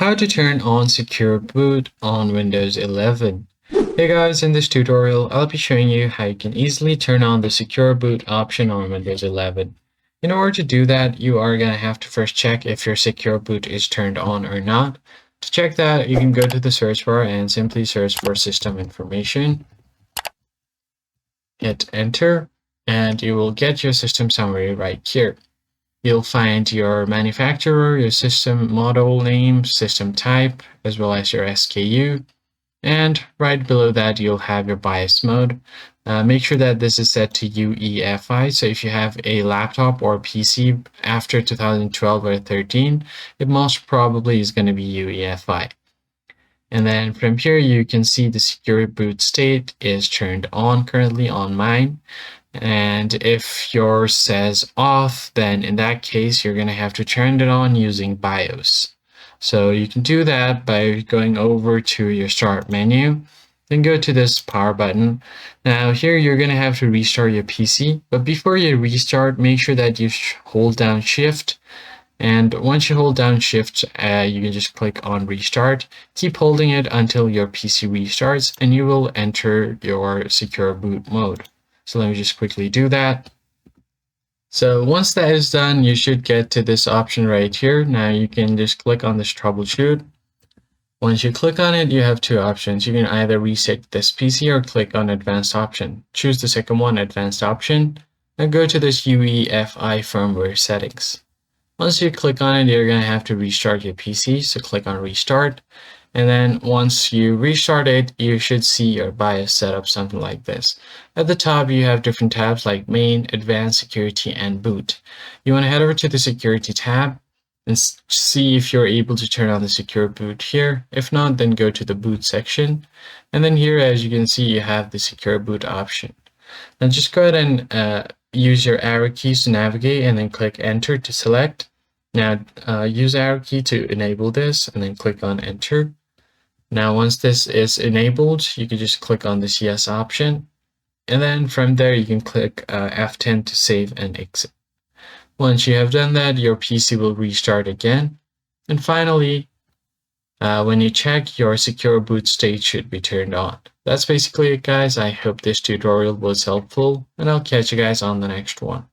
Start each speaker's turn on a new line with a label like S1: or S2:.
S1: How to turn on secure boot on Windows 11. Hey guys, in this tutorial, I'll be showing you how you can easily turn on the secure boot option on Windows 11. In order to do that, you are going to have to first check if your secure boot is turned on or not. To check that, you can go to the search bar and simply search for system information. Hit enter, and you will get your system summary right here. You'll find your manufacturer, your system model name, system type, as well as your SKU. And right below that, you'll have your BIOS mode. Make sure that this is set to UEFI. So if you have a laptop or PC after 2012 or 13, it most probably is going to be UEFI. And then from here, you can see the secure boot state is turned on currently on mine. And if yours says off, then in that case, you're going to have to turn it on using BIOS. So you can do that by going over to your start menu, then go to this power button. Now here you're going to have to restart your PC, but before you restart, make sure that you hold down Shift. And once you hold down Shift, you can just click on restart. Keep holding it until your PC restarts, and you will enter your secure boot mode. So let me just quickly do that. So once that is done, you should get to this option right here. Now you can just click on this troubleshoot. Once you click on it, you have two options. You can either reset this PC or click on advanced option. Choose the second one, advanced option, and go to this UEFI firmware settings. Once you click on it, you're going to have to restart your PC. So click on restart. And then once you restart it, you should see your BIOS setup something like this. At the top, you have different tabs like main, advanced, security, and boot. You want to head over to the security tab and see if you're able to turn on the secure boot here. If not, then go to the boot section. And then here, as you can see, you have the secure boot option. Now just go ahead and use your arrow keys to navigate and then click enter to select. Now use arrow key to enable this and then click on enter. Now, once this is enabled, you can just click on this yes option. And then from there, you can click F10 to save and exit. Once you have done that, your PC will restart again. And finally, when you check, your secure boot state should be turned on. That's basically it, guys. I hope this tutorial was helpful, and I'll catch you guys on the next one.